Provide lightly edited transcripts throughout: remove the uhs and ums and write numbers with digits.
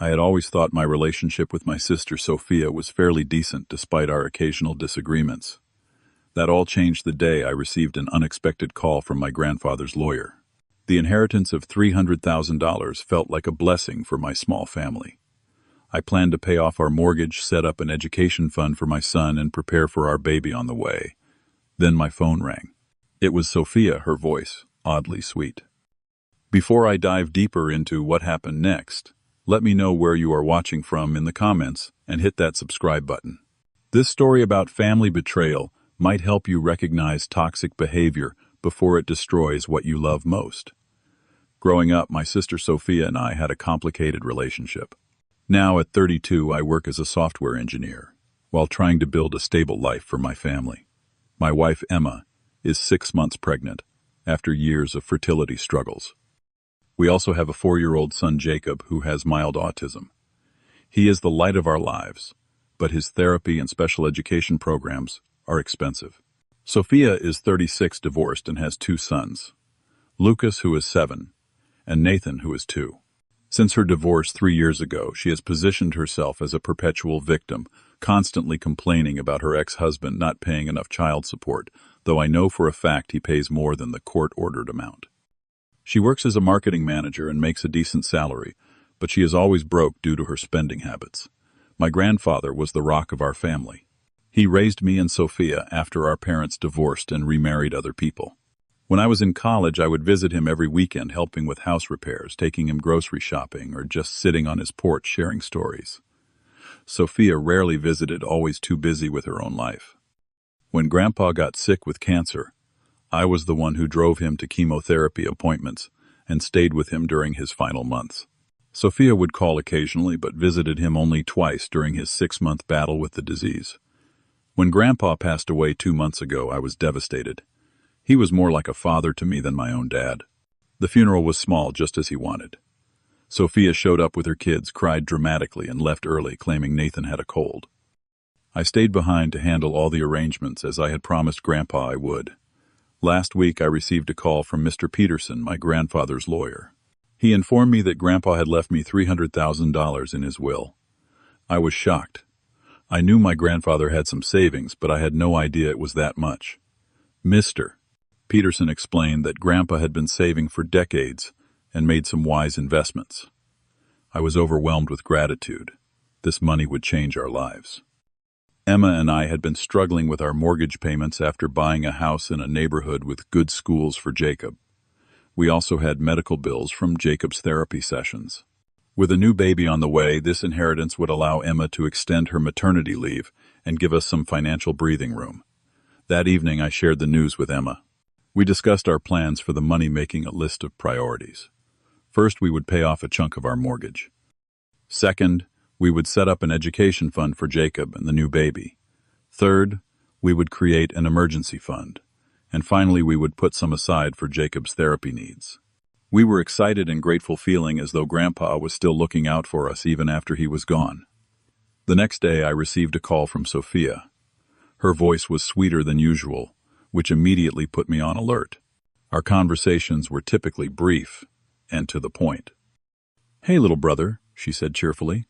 I had always thought my relationship with my sister Sophia was fairly decent despite our occasional disagreements. That all changed the day I received an unexpected call from my grandfather's lawyer. The inheritance of $300,000 felt like a blessing for my small family. I planned to pay off our mortgage, set up an education fund for my son, and prepare for our baby on the way. Then my phone rang. It was Sophia, her voice, oddly sweet. Before I dive deeper into what happened next, let me know where you are watching from in the comments and hit that subscribe button. This story about family betrayal might help you recognize toxic behavior before it destroys what you love most. Growing up, my sister Sophia and I had a complicated relationship. Now, at 32, I work as a software engineer, while trying to build a stable life for my family. My wife, Emma, is 6 months pregnant, after years of fertility struggles. We also have a 4-year-old son, Jacob, who has mild autism. He is the light of our lives, but his therapy and special education programs are expensive. Sophia is 36, divorced, and has 2 sons, Lucas, who is 7, and Nathan, who is 2. Since her divorce 3 years ago, she has positioned herself as a perpetual victim, constantly complaining about her ex-husband not paying enough child support, though I know for a fact he pays more than the court-ordered amount. She works as a marketing manager and makes a decent salary, but she is always broke due to her spending habits. My grandfather was the rock of our family. He raised me and Sophia after our parents divorced and remarried other people. When I was in college, I would visit him every weekend, helping with house repairs, taking him grocery shopping, or just sitting on his porch sharing stories. Sophia rarely visited, always too busy with her own life. When Grandpa got sick with cancer, I was the one who drove him to chemotherapy appointments and stayed with him during his final months. Sophia would call occasionally, but visited him only twice during his 6-month battle with the disease. When Grandpa passed away 2 months ago, I was devastated. He was more like a father to me than my own dad. The funeral was small, just as he wanted. Sophia showed up with her kids, cried dramatically, and left early, claiming Nathan had a cold. I stayed behind to handle all the arrangements, as I had promised Grandpa I would. Last week, I received a call from Mr. Peterson, my grandfather's lawyer. He informed me that Grandpa had left me $300,000 in his will. I was shocked. I knew my grandfather had some savings, but I had no idea it was that much. Mr. Peterson explained that Grandpa had been saving for decades and made some wise investments. I was overwhelmed with gratitude. This money would change our lives. Emma and I had been struggling with our mortgage payments after buying a house in a neighborhood with good schools for Jacob. We also had medical bills from Jacob's therapy sessions. With a new baby on the way, this inheritance would allow Emma to extend her maternity leave and give us some financial breathing room. That evening, I shared the news with Emma. We discussed our plans for the money, making a list of priorities. First, we would pay off a chunk of our mortgage. Second, we would set up an education fund for Jacob and the new baby. Third, we would create an emergency fund. And finally, we would put some aside for Jacob's therapy needs. We were excited and grateful, feeling as though Grandpa was still looking out for us even after he was gone. The next day, I received a call from Sophia. Her voice was sweeter than usual, which immediately put me on alert. Our conversations were typically brief and to the point. "Hey, little brother," she said cheerfully.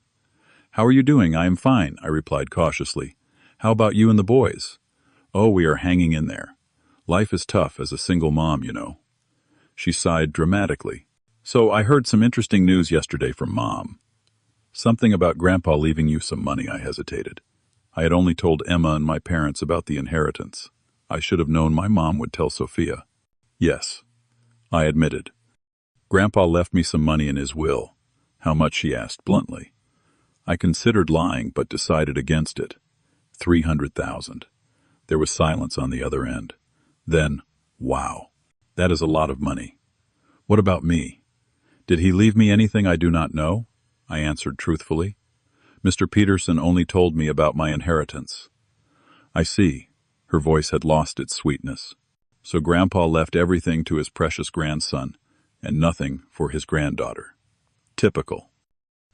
"How are you doing?" "I am fine," I replied cautiously. "How about you and the boys?" "Oh, we are hanging in there. Life is tough as a single mom, you know." She sighed dramatically. "So I heard some interesting news yesterday from Mom." "Something about Grandpa leaving you some money," I hesitated. I had only told Emma and my parents about the inheritance. I should have known my mom would tell Sophia. "Yes," I admitted. "Grandpa left me some money in his will." "How much?" she asked bluntly. I considered lying, but decided against it. 300,000. There was silence on the other end. Then, wow, that is a lot of money. "What about me? Did he leave me anything I do not know?" I answered truthfully. "Mr. Peterson only told me about my inheritance." "I see." Her voice had lost its sweetness. "So Grandpa left everything to his precious grandson, and nothing for his granddaughter. Typical."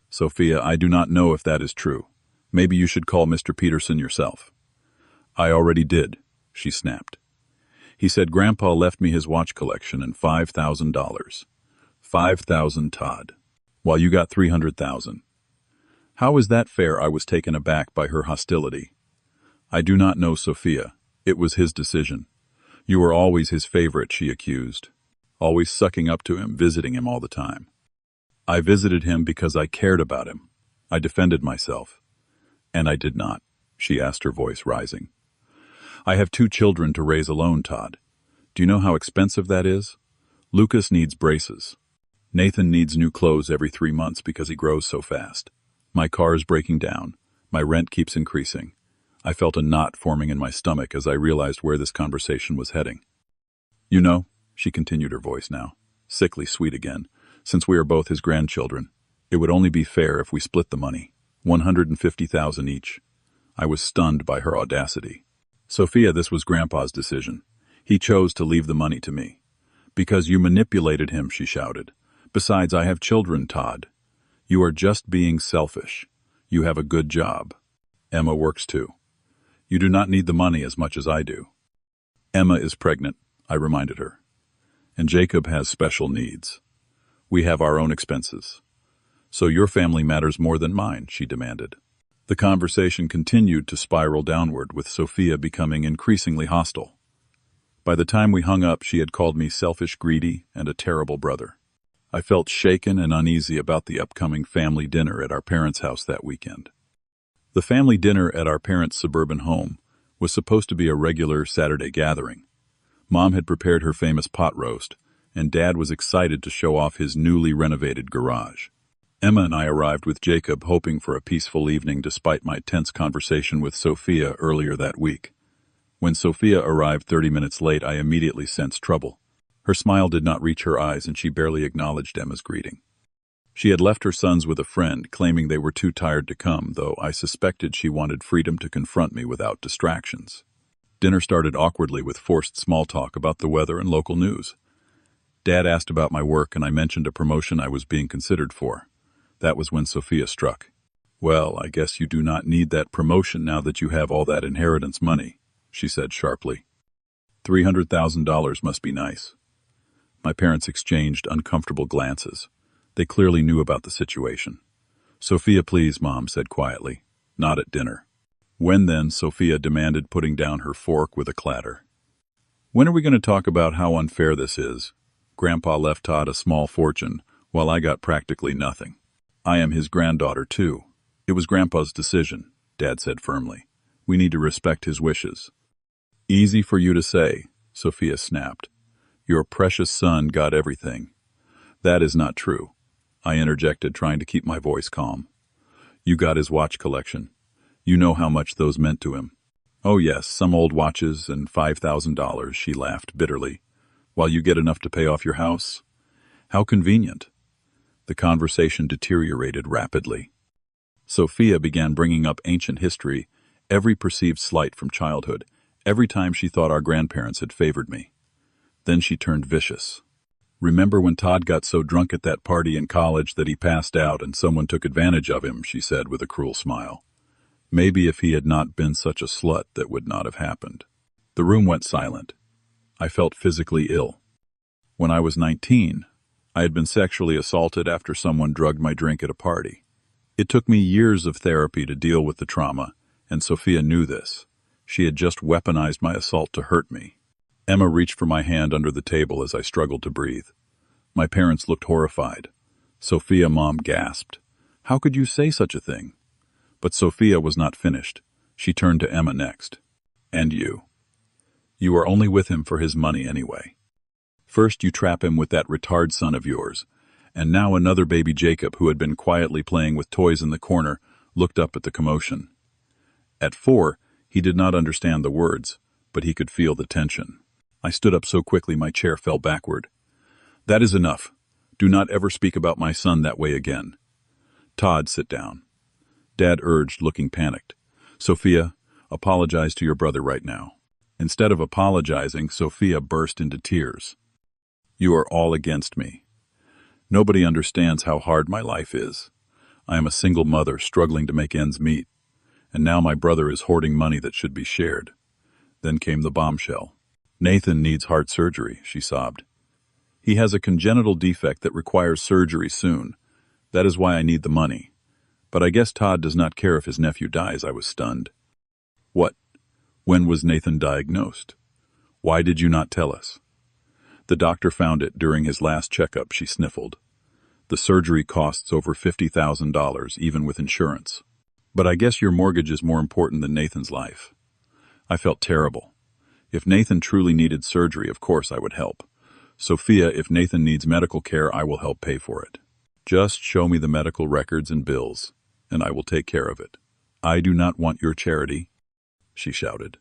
"Sophia, I do not know if that is true. Maybe you should call Mr. Peterson yourself." "I already did," she snapped. "He said Grandpa left me his watch collection and $5,000. 5,000, Todd. While you got 300,000. How is that fair? I was taken aback by her hostility. I do not know Sophia. It was his decision. You were always his favorite, she accused. Always sucking up to him, visiting him all the time. I visited him because I cared about him. I defended myself. And I did not, she asked, her voice rising. I have 2 children to raise alone, Todd. Do you know how expensive that is? Lucas needs braces. Nathan needs new clothes every 3 months because he grows so fast. My car is breaking down. My rent keeps increasing. I felt a knot forming in my stomach as I realized where this conversation was heading. You know, she continued, her voice now sickly sweet again, since we are both his grandchildren, it would only be fair if we split the money, $150,000 each. I was stunned by her audacity. Sophia, this was Grandpa's decision. He chose to leave the money to me. Because you manipulated him, she shouted. Besides, I have children, Todd. You are just being selfish. You have a good job. Emma works too. You do not need the money as much as I do. Emma is pregnant, I reminded her. And Jacob has special needs. We have our own expenses. So your family matters more than mine, she demanded. The conversation continued to spiral downward, with Sophia becoming increasingly hostile. By the time we hung up, she had called me selfish, greedy, and a terrible brother. I felt shaken and uneasy about the upcoming family dinner at our parents' house that weekend. The family dinner at our parents' suburban home was supposed to be a regular Saturday gathering. Mom had prepared her famous pot roast, and Dad was excited to show off his newly renovated garage. Emma and I arrived with Jacob, hoping for a peaceful evening despite my tense conversation with Sophia earlier that week. When Sophia arrived 30 minutes late, I immediately sensed trouble. Her smile did not reach her eyes, and she barely acknowledged Emma's greeting. She had left her sons with a friend, claiming they were too tired to come, though I suspected she wanted freedom to confront me without distractions. Dinner started awkwardly with forced small talk about the weather and local news. Dad asked about my work, and I mentioned a promotion I was being considered for. That was when Sophia struck. Well, I guess you do not need that promotion now that you have all that inheritance money, she said sharply. $300,000 must be nice. My parents exchanged uncomfortable glances. They clearly knew about the situation. Sophia, please, Mom said quietly. Not at dinner. When then? Sophia demanded, putting down her fork with a clatter. When are we going to talk about how unfair this is? Grandpa left Todd a small fortune, while I got practically nothing. I am his granddaughter, too. It was Grandpa's decision, Dad said firmly. We need to respect his wishes. Easy for you to say, Sophia snapped. Your precious son got everything. That is not true, I interjected, trying to keep my voice calm. You got his watch collection. You know how much those meant to him. Oh yes, some old watches and $5,000, she laughed bitterly. While you get enough to pay off your house? How convenient. The conversation deteriorated rapidly. Sophia began bringing up ancient history, every perceived slight from childhood, every time she thought our grandparents had favored me. Then she turned vicious. Remember when Todd got so drunk at that party in college that he passed out and someone took advantage of him, she said with a cruel smile. Maybe if he had not been such a slut, that would not have happened. The room went silent. I felt physically ill. When I was 19, I had been sexually assaulted after someone drugged my drink at a party. It took me years of therapy to deal with the trauma, and Sophia knew this. She had just weaponized my assault to hurt me. Emma reached for my hand under the table as I struggled to breathe. My parents looked horrified. Sophia, Mom gasped. How could you say such a thing? But Sophia was not finished. She turned to Emma next. And you. You are only with him for his money anyway. First you trap him with that retard son of yours, and now another baby Jacob, who had been quietly playing with toys in the corner, looked up at the commotion. At 4, he did not understand the words, but he could feel the tension. I stood up so quickly my chair fell backward. That is enough. Do not ever speak about my son that way again. Todd, sit down. Dad urged, looking panicked. Sophia, apologize to your brother right now. Instead of apologizing, Sophia burst into tears. You are all against me. Nobody understands how hard my life is. I am a single mother struggling to make ends meet, and now my brother is hoarding money that should be shared. Then came the bombshell. Nathan needs heart surgery, she sobbed. He has a congenital defect that requires surgery soon. That is why I need the money. But I guess Todd does not care if his nephew dies, I was stunned. What? When was Nathan diagnosed? Why did you not tell us? The doctor found it during his last checkup, she sniffled. The surgery costs over $50,000, even with insurance. But I guess your mortgage is more important than Nathan's life. I felt terrible. If Nathan truly needed surgery, of course I would help. Sophia, if Nathan needs medical care, I will help pay for it. Just show me the medical records and bills, and I will take care of it. I do not want your charity, she shouted.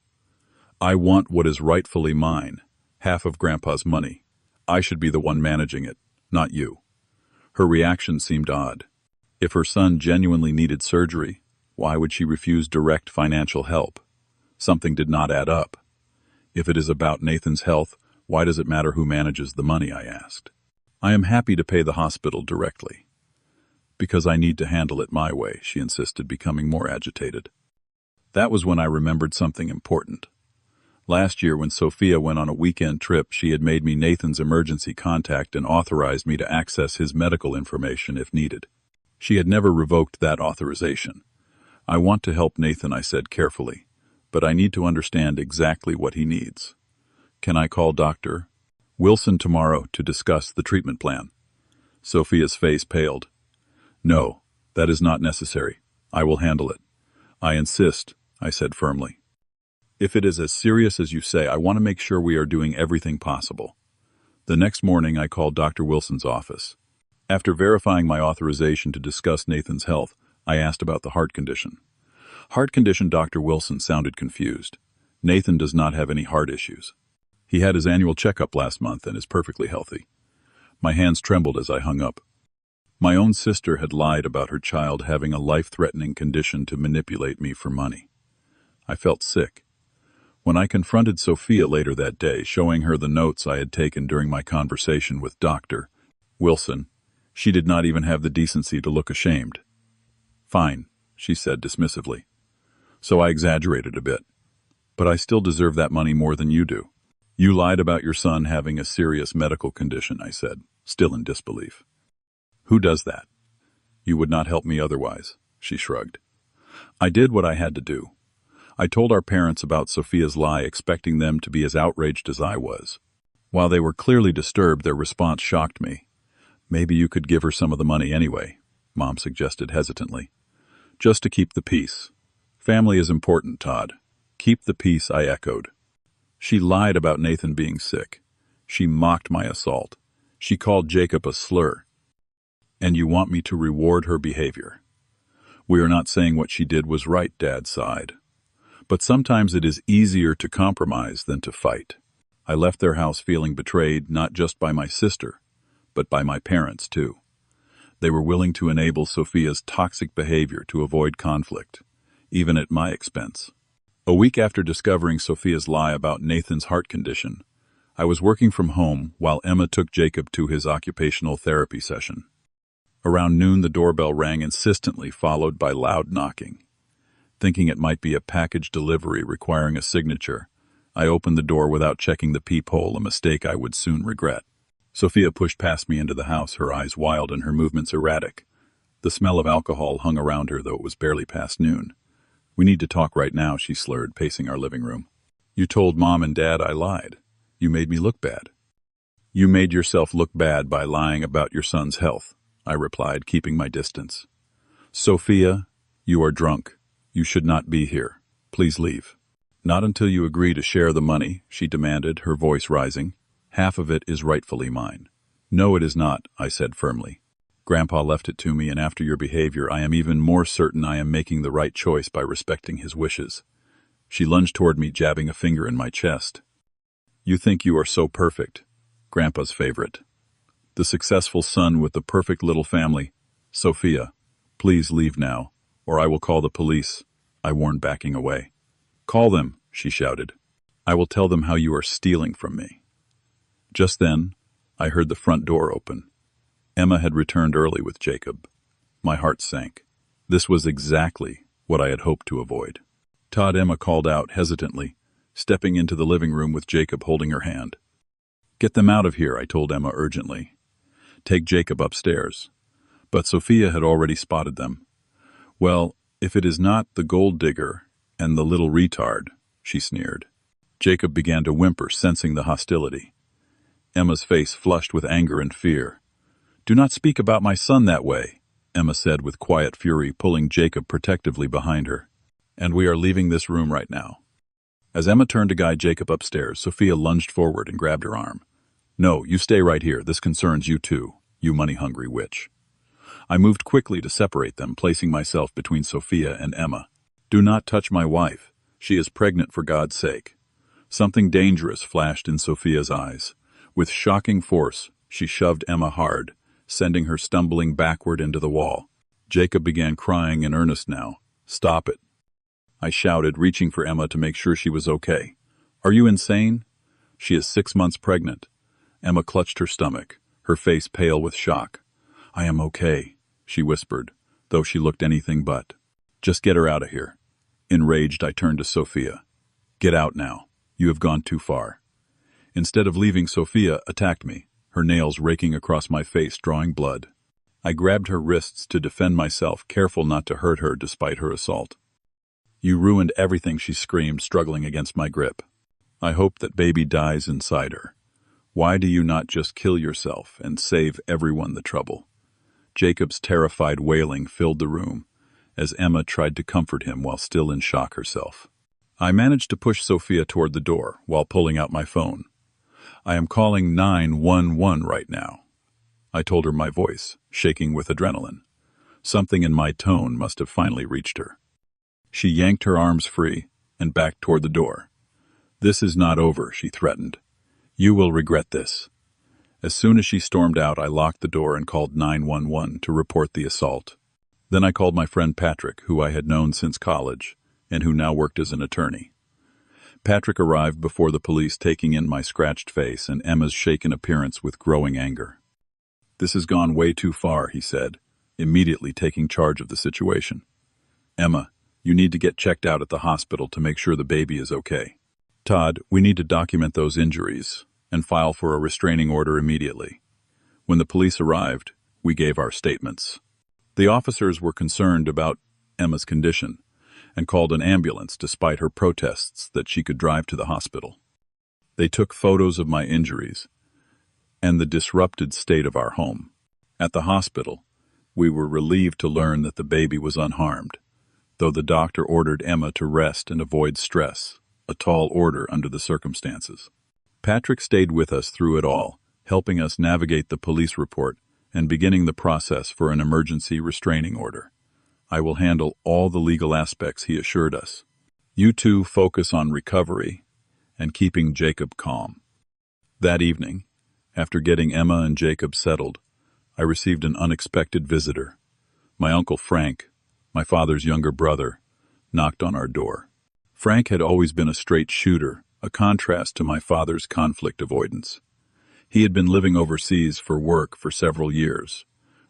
I want what is rightfully mine, half of Grandpa's money. I should be the one managing it, not you. Her reaction seemed odd. If her son genuinely needed surgery, why would she refuse direct financial help? Something did not add up. If it is about Nathan's health, why does it matter who manages the money, I asked. I am happy to pay the hospital directly. Because I need to handle it my way, she insisted, becoming more agitated. That was when I remembered something important. Last year, when Sophia went on a weekend trip, she had made me Nathan's emergency contact and authorized me to access his medical information if needed. She had never revoked that authorization. I want to help Nathan, I said carefully, but I need to understand exactly what he needs. Can I call Dr. Wilson tomorrow to discuss the treatment plan? Sophia's face paled. No, that is not necessary. I will handle it. I insist, I said firmly. If it is as serious as you say, I want to make sure we are doing everything possible. The next morning, I called Dr. Wilson's office. After verifying my authorization to discuss Nathan's health, I asked about the heart condition. Heart condition, Dr. Wilson sounded confused. Nathan does not have any heart issues. He had his annual checkup last month and is perfectly healthy. My hands trembled as I hung up. My own sister had lied about her child having a life-threatening condition to manipulate me for money. I felt sick. When I confronted Sophia later that day, showing her the notes I had taken during my conversation with Dr. Wilson, she did not even have the decency to look ashamed. Fine, she said dismissively. So I exaggerated a bit. But I still deserve that money more than you do. You lied about your son having a serious medical condition, I said, still in disbelief. Who does that? You would not help me otherwise, she shrugged. I did what I had to do. I told our parents about Sophia's lie, expecting them to be as outraged as I was. While they were clearly disturbed, their response shocked me. Maybe you could give her some of the money anyway, Mom suggested hesitantly. Just to keep the peace. Family is important, Todd. Keep the peace, I echoed. She lied about Nathan being sick. She mocked my assault. She called Jacob a slur. And you want me to reward her behavior? We are not saying what she did was right, Dad sighed. But sometimes it is easier to compromise than to fight. I left their house feeling betrayed, not just by my sister, but by my parents too. They were willing to enable Sophia's toxic behavior to avoid conflict, even at my expense. A week after discovering Sophia's lie about Nathan's heart condition, I was working from home while Emma took Jacob to his occupational therapy session. Around noon, the doorbell rang insistently, followed by loud knocking. Thinking it might be a package delivery requiring a signature, I opened the door without checking the peephole, a mistake I would soon regret. Sophia pushed past me into the house, her eyes wild and her movements erratic. The smell of alcohol hung around her, though it was barely past noon. We need to talk right now, she slurred, pacing our living room. You told Mom and Dad I lied. You made me look bad. You made yourself look bad by lying about your son's health, I replied, keeping my distance. Sophia, you are drunk. You should not be here. Please leave. Not until you agree to share the money, she demanded, her voice rising. Half of it is rightfully mine. No, it is not, I said firmly. Grandpa left it to me, and after your behavior, I am even more certain I am making the right choice by respecting his wishes. She lunged toward me, jabbing a finger in my chest. You think you are so perfect, Grandpa's favorite. The successful son with the perfect little family. Sophia, please leave now, or I will call the police, I warned, backing away. Call them, she shouted. I will tell them how you are stealing from me. Just then, I heard the front door open. Emma had returned early with Jacob. My heart sank. This was exactly what I had hoped to avoid. Todd, Emma called out hesitantly, stepping into the living room with Jacob holding her hand. Get them out of here, I told Emma urgently. Take Jacob upstairs. But Sophia had already spotted them. Well, if it is not the gold digger and the little retard, she sneered. Jacob began to whimper, sensing the hostility. Emma's face flushed with anger and fear. "Do not speak about my son that way," Emma said with quiet fury, pulling Jacob protectively behind her. "And we are leaving this room right now." As Emma turned to guide Jacob upstairs, Sophia lunged forward and grabbed her arm. "No, you stay right here. This concerns you too, you money-hungry witch." I moved quickly to separate them, placing myself between Sophia and Emma. "Do not touch my wife. She is pregnant, for God's sake." Something dangerous flashed in Sophia's eyes. With shocking force, she shoved Emma hard, sending her stumbling backward into the wall. Jacob began crying in earnest now. "Stop it," I shouted, reaching for Emma to make sure she was okay. "Are you insane? She is 6 months pregnant." Emma clutched her stomach, her face pale with shock. "I am okay," she whispered, though she looked anything but. "Just get her out of here." Enraged, I turned to Sophia. "Get out now. You have gone too far." Instead of leaving, Sophia attacked me, her nails raking across my face, drawing blood. I grabbed her wrists to defend myself, careful not to hurt her despite her assault. "You ruined everything," she screamed, struggling against my grip. "I hope that baby dies inside her. Why do you not just kill yourself and save everyone the trouble?" Jacob's terrified wailing filled the room, as Emma tried to comfort him while still in shock herself. I managed to push Sophia toward the door while pulling out my phone. "I am calling 911 right now," I told her, my voice shaking with adrenaline. Something in my tone must have finally reached her. She yanked her arms free and backed toward the door. "This is not over," she threatened. "You will regret this." As soon as she stormed out, I locked the door and called 911 to report the assault. Then I called my friend Patrick, who I had known since college, and who now worked as an attorney. Patrick arrived before the police, taking in my scratched face and Emma's shaken appearance with growing anger. "This has gone way too far," he said, immediately taking charge of the situation. "Emma, you need to get checked out at the hospital to make sure the baby is okay. Todd, we need to document those injuries and file for a restraining order immediately." When the police arrived, we gave our statements. The officers were concerned about Emma's condition and called an ambulance despite her protests that she could drive to the hospital. They took photos of my injuries and the disrupted state of our home. At the hospital, we were relieved to learn that the baby was unharmed, though the doctor ordered Emma to rest and avoid stress, a tall order under the circumstances. Patrick stayed with us through it all, helping us navigate the police report and beginning the process for an emergency restraining order. "I will handle all the legal aspects," he assured us. "You two focus on recovery and keeping Jacob calm." That evening, after getting Emma and Jacob settled, I received an unexpected visitor. My Uncle Frank, my father's younger brother, knocked on our door. Frank had always been a straight shooter, a contrast to my father's conflict avoidance. He had been living overseas for work for several years,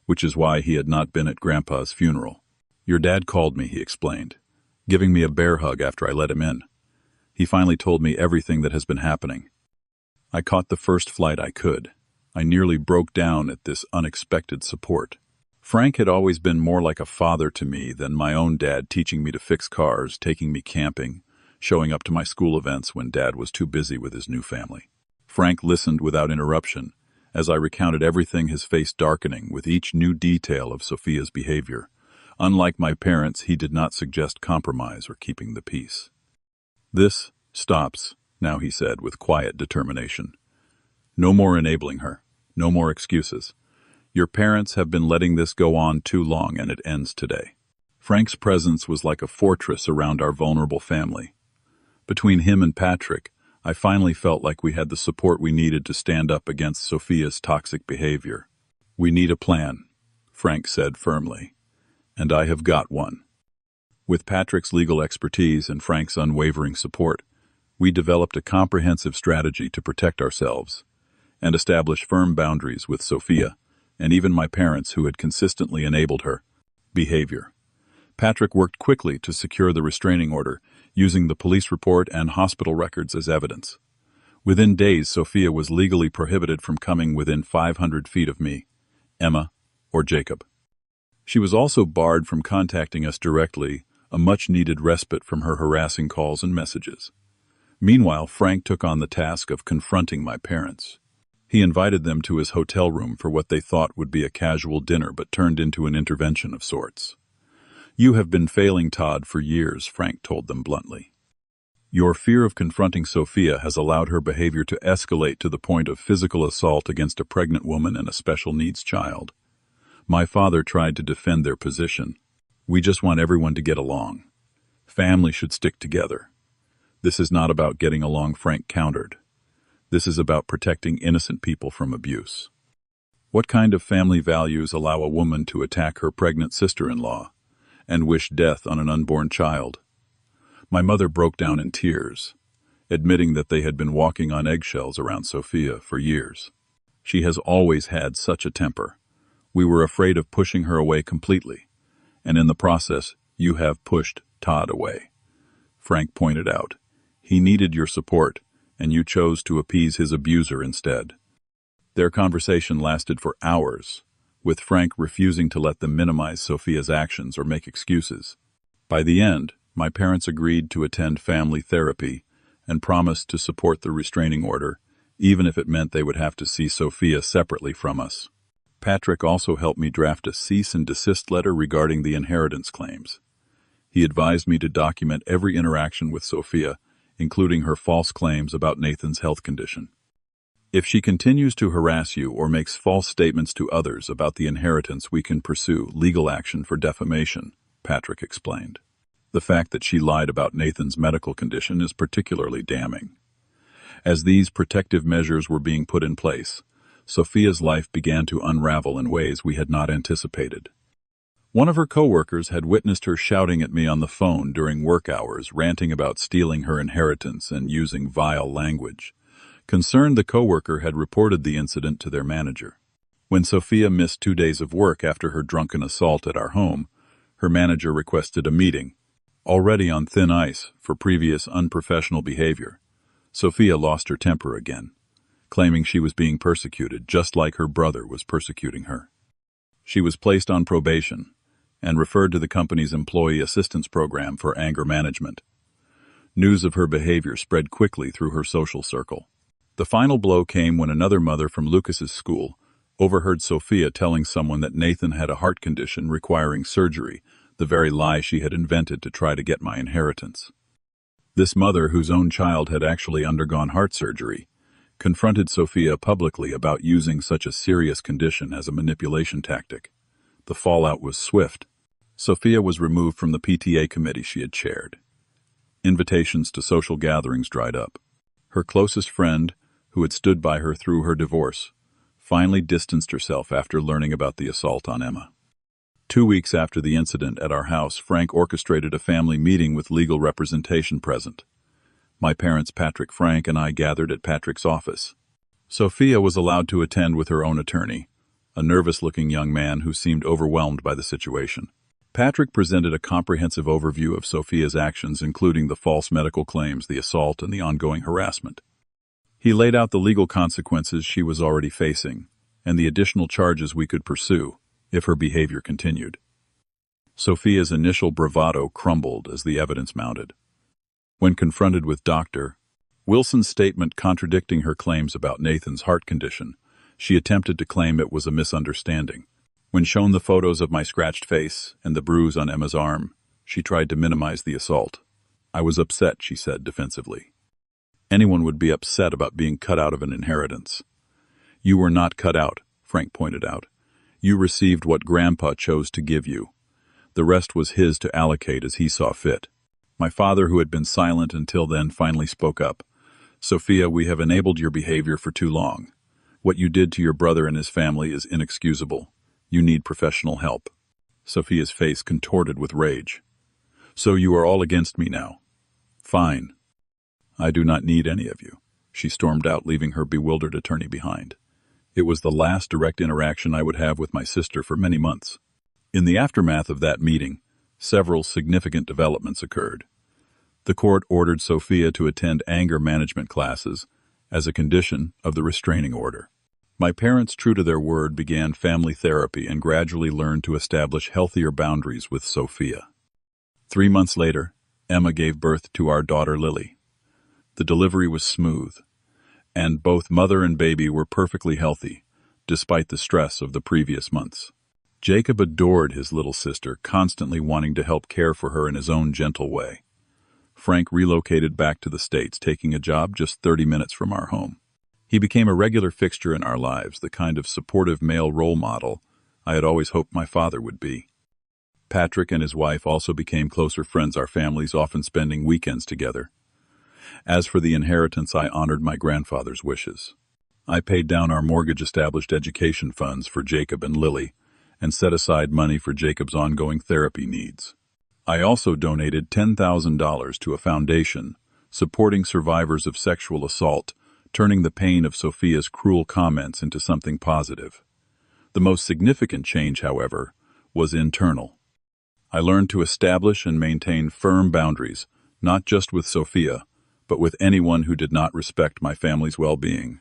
which is why he had not been at Grandpa's funeral. "Your dad called me," he explained, giving me a bear hug after I let him in. "He finally told me everything that has been happening." I caught the first flight I could. I nearly broke down at this unexpected support. Frank had always been more like a father to me than my own dad, teaching me to fix cars, taking me camping, showing up to my school events when Dad was too busy with his new family. Frank listened without interruption, as I recounted everything, his face darkening with each new detail of Sophia's behavior. Unlike my parents, he did not suggest compromise or keeping the peace. "This stops now," he said with quiet determination. "No more enabling her. No more excuses. Your parents have been letting this go on too long, and it ends today." Frank's presence was like a fortress around our vulnerable family. Between him and Patrick, I finally felt like we had the support we needed to stand up against Sophia's toxic behavior. "We need a plan," Frank said firmly, "and I have got one." With Patrick's legal expertise and Frank's unwavering support, we developed a comprehensive strategy to protect ourselves and establish firm boundaries with Sophia and even my parents, who had consistently enabled her behavior. Patrick worked quickly to secure the restraining order, using the police report and hospital records as evidence. Within days, Sophia was legally prohibited from coming within 500 feet of me, Emma, or Jacob. She was also barred from contacting us directly, a much-needed respite from her harassing calls and messages. Meanwhile, Frank took on the task of confronting my parents. He invited them to his hotel room for what they thought would be a casual dinner but turned into an intervention of sorts. "You have been failing Todd for years," Frank told them bluntly. "Your fear of confronting Sophia has allowed her behavior to escalate to the point of physical assault against a pregnant woman and a special needs child." My father tried to defend their position. "We just want everyone to get along. Family should stick together." "This is not about getting along," Frank countered. "This is about protecting innocent people from abuse." What kind of family values allow a woman to attack her pregnant sister-in-law and wish death on an unborn child? My mother broke down in tears, admitting that they had been walking on eggshells around Sophia for years. "She has always had such a temper. We were afraid of pushing her away completely, and in the process, you have pushed Todd away," Frank pointed out. "He needed your support, and you chose to appease his abuser instead." Their conversation lasted for hours, with Frank refusing to let them minimize Sophia's actions or make excuses. By the end, my parents agreed to attend family therapy and promised to support the restraining order, even if it meant they would have to see Sophia separately from us. Patrick also helped me draft a cease and desist letter regarding the inheritance claims. He advised me to document every interaction with Sophia, including her false claims about Nathan's health condition. "If she continues to harass you or makes false statements to others about the inheritance, we can pursue legal action for defamation," Patrick explained. "The fact that she lied about Nathan's medical condition is particularly damning." As these protective measures were being put in place, Sophia's life began to unravel in ways we had not anticipated. One of her coworkers had witnessed her shouting at me on the phone during work hours, ranting about stealing her inheritance and using vile language. Concerned, the coworker had reported the incident to their manager. When Sophia missed 2 days of work after her drunken assault at our home, her manager requested a meeting. Already on thin ice for previous unprofessional behavior, Sophia lost her temper again, claiming she was being persecuted just like her brother was persecuting her. She was placed on probation and referred to the company's employee assistance program for anger management. News of her behavior spread quickly through her social circle. The final blow came when another mother from Lucas's school overheard Sophia telling someone that Nathan had a heart condition requiring surgery, the very lie she had invented to try to get my inheritance. This mother, whose own child had actually undergone heart surgery, confronted Sophia publicly about using such a serious condition as a manipulation tactic. The fallout was swift. Sophia was removed from the PTA committee she had chaired. Invitations to social gatherings dried up. Her closest friend, who had stood by her through her divorce, finally distanced herself after learning about the assault on Emma. 2 weeks after the incident at our house, Frank orchestrated a family meeting with legal representation present. My parents, Patrick, Frank, and I gathered at Patrick's office. Sophia was allowed to attend with her own attorney, a nervous-looking young man who seemed overwhelmed by the situation. Patrick presented a comprehensive overview of Sophia's actions, including the false medical claims, the assault, and the ongoing harassment. He laid out the legal consequences she was already facing, and the additional charges we could pursue if her behavior continued. Sophia's initial bravado crumbled as the evidence mounted. When confronted with Dr. Wilson's statement contradicting her claims about Nathan's heart condition, she attempted to claim it was a misunderstanding. When shown the photos of my scratched face and the bruise on Emma's arm, she tried to minimize the assault. "I was upset," she said defensively. "Anyone would be upset about being cut out of an inheritance." "You were not cut out," Frank pointed out. "You received what Grandpa chose to give you. The rest was his to allocate as he saw fit." My father, who had been silent until then, finally spoke up. "Sophia, we have enabled your behavior for too long. What you did to your brother and his family is inexcusable. You need professional help." Sophia's face contorted with rage. "So you are all against me now? Fine. I do not need any of you." She stormed out, leaving her bewildered attorney behind. It was the last direct interaction I would have with my sister for many months. In the aftermath of that meeting, several significant developments occurred. The court ordered Sophia to attend anger management classes as a condition of the restraining order. My parents, true to their word, began family therapy and gradually learned to establish healthier boundaries with Sophia. 3 months later, Emma gave birth to our daughter Lily. The delivery was smooth, and both mother and baby were perfectly healthy, despite the stress of the previous months. Jacob adored his little sister, constantly wanting to help care for her in his own gentle way. Frank relocated back to the States, taking a job just 30 minutes from our home. He became a regular fixture in our lives, the kind of supportive male role model I had always hoped my father would be. Patrick and his wife also became closer friends, our families often spending weekends together. As for the inheritance, I honored my grandfather's wishes. I paid down our mortgage, established education funds for Jacob and Lily, and set aside money for Jacob's ongoing therapy needs. I also donated $10,000 to a foundation supporting survivors of sexual assault, turning the pain of Sophia's cruel comments into something positive. The most significant change, however, was internal. I learned to establish and maintain firm boundaries, not just with Sophia, but with anyone who did not respect my family's well-being.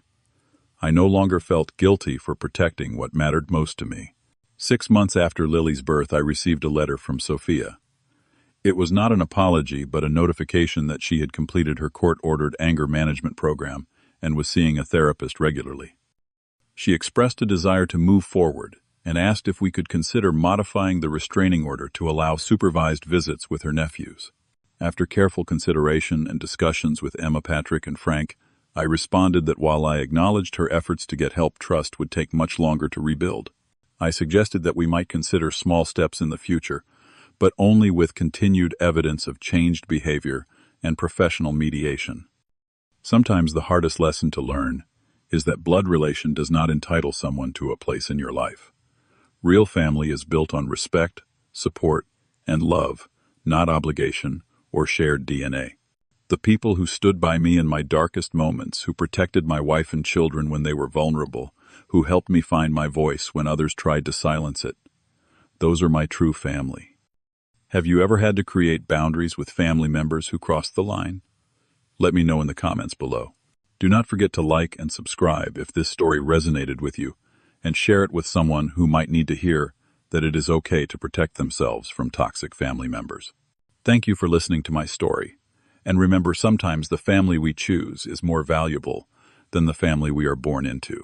I no longer felt guilty for protecting what mattered most to me. 6 months after Lily's birth, I received a letter from Sophia. It was not an apology, but a notification that she had completed her court-ordered anger management program and was seeing a therapist regularly. She expressed a desire to move forward and asked if we could consider modifying the restraining order to allow supervised visits with her nephews. After careful consideration and discussions with Emma, Patrick, and Frank, I responded that while I acknowledged her efforts to get help, trust would take much longer to rebuild. I suggested that we might consider small steps in the future, but only with continued evidence of changed behavior and professional mediation. Sometimes the hardest lesson to learn is that blood relation does not entitle someone to a place in your life. Real family is built on respect, support, and love, not obligation or shared DNA. The people who stood by me in my darkest moments, who protected my wife and children when they were vulnerable, who helped me find my voice when others tried to silence it, those are my true family. Have you ever had to create boundaries with family members who crossed the line? Let me know in the comments below. Do not forget to like and subscribe if this story resonated with you, and share it with someone who might need to hear that it is okay to protect themselves from toxic family members. Thank you for listening to my story. And remember, sometimes the family we choose is more valuable than the family we are born into.